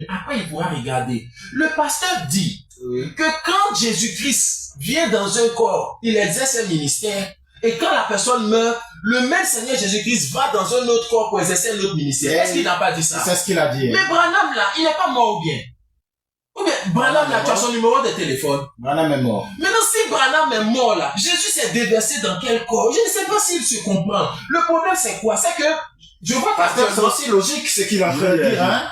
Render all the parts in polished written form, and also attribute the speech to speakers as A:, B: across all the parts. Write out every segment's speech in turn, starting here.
A: Après, il pourra regarder. Le pasteur dit que quand Jésus-Christ vient dans un corps, il exerce un ministère. Et quand la personne meurt, le même Seigneur Jésus-Christ va dans un autre corps pour exercer un autre ministère. Est-ce qu'il n'a pas dit ça?
B: C'est ce qu'il a dit.
A: Mais Branham là, il n'est pas mort ou bien? Ou bien Branham là, tu as son numéro de téléphone.
B: Branham est mort.
A: Maintenant, si Branham est mort là, Jésus s'est déversé dans quel corps? Je ne sais pas s'il se comprend. Le problème c'est quoi? C'est que je vois
B: c'est aussi logique ce qu'il est en train de dire, hein?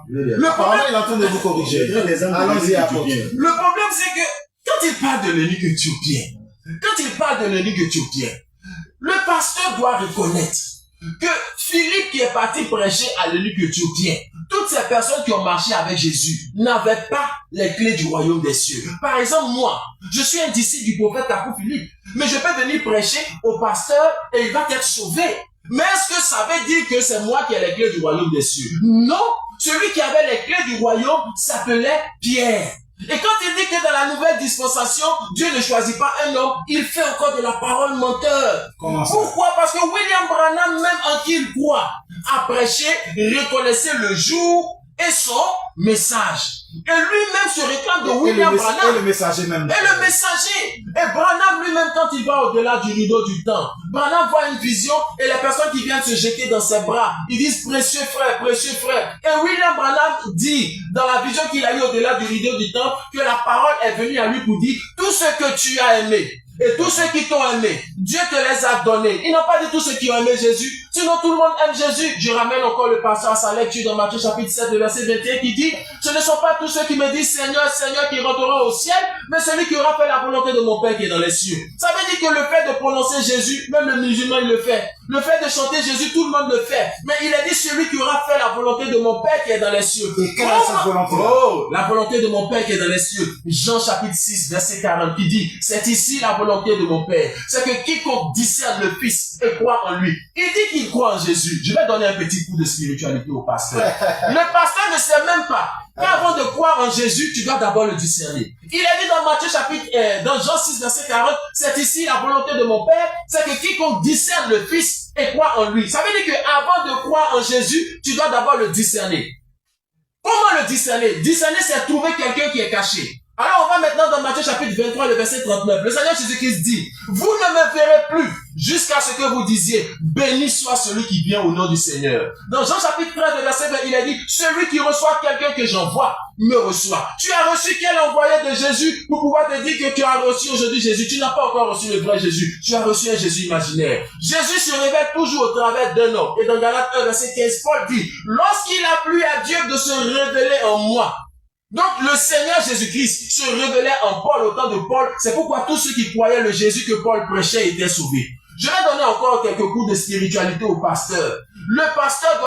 B: Le problème, il est en train de vous corriger. Allons-y à côté.
A: Le problème, c'est que quand il parle de l'eunuque éthiopien, le pasteur doit reconnaître que Philippe qui est parti prêcher à l'eunuque éthiopien, toutes ces personnes qui ont marché avec Jésus n'avaient pas les clés du royaume des cieux. Par exemple, moi, je suis un disciple du prophète Takou Philippe, mais je peux venir prêcher au pasteur et il va être sauvé. Mais est-ce que ça veut dire que c'est moi qui ai les clés du royaume des cieux? Non, celui qui avait les clés du royaume s'appelait Pierre. Et quand il dit que dans la nouvelle dispensation, Dieu ne choisit pas un homme, il fait encore de la parole menteur. Pourquoi? Parce que William Branham, même en qui il croit, a prêché, reconnaissait le jour et son message. Et lui-même se réclame de William Branham.
B: Et le messager même.
A: Et le messager. Et Branham lui-même, quand il va au-delà du rideau du temps, Branham voit une vision et les personnes qui viennent se jeter dans ses bras, ils disent précieux frère, précieux frère. Et William Branham dit, dans la vision qu'il a eue au-delà du rideau du temps, que la parole est venue à lui pour dire, tout ce que tu as aimé, et tous ceux qui t'ont aimé, Dieu te les a donnés. Ils n'ont pas dit tous ceux qui ont aimé Jésus. Sinon tout le monde aime Jésus. Je ramène encore le pasteur à sa lecture dans Matthieu chapitre 7, verset 21 qui dit, ce ne sont pas tous ceux qui me disent Seigneur, Seigneur qui rentreront au ciel, mais celui qui aura fait la volonté de mon Père qui est dans les cieux. Ça veut dire que le fait de prononcer Jésus, même le musulman il le fait. Le fait de chanter Jésus, tout le monde le fait. Mais il a dit celui qui aura fait la volonté de mon Père qui est dans les cieux.
B: Et quelle est cette volonté?
A: Oh, la volonté de mon Père qui est dans les cieux. Jean chapitre 6, verset 40 qui dit, c'est ici la volonté de mon Père. C'est que quiconque discerne le Fils et croit en lui. Il dit qu'il croit en Jésus. Je vais donner un petit coup de spiritualité au pasteur. Le pasteur ne sait même pas qu'avant de croire en Jésus, tu dois d'abord le discerner. Il a dit dans Matthieu chapitre, dans Jean 6, verset 40, c'est ici la volonté de mon Père, c'est que quiconque discerne le Fils et croit en lui. Ça veut dire qu'avant de croire en Jésus, tu dois d'abord le discerner. Comment le discerner? Discerner, c'est trouver quelqu'un qui est caché. Alors on va maintenant dans Matthieu chapitre 23, le verset 39. Le Seigneur Jésus-Christ dit, vous ne me verrez plus jusqu'à ce que vous disiez, béni soit celui qui vient au nom du Seigneur. Dans Jean chapitre 13, le verset 20, il a dit, celui qui reçoit quelqu'un que j'envoie, me reçoit. Tu as reçu quel envoyé de Jésus pour pouvoir te dire que tu as reçu aujourd'hui Jésus? Tu n'as pas encore reçu le vrai Jésus. Tu as reçu un Jésus imaginaire. Jésus se révèle toujours au travers d'un homme. Et dans Galates 1, verset 15, Paul dit, lorsqu'il a plu à Dieu de se révéler en moi. Donc le Seigneur Jésus-Christ se révélait en Paul au temps de Paul. C'est pourquoi tous ceux qui croyaient le Jésus que Paul prêchait étaient sauvés. Je vais donner encore quelques cours de spiritualité au pasteur. Le pasteur doit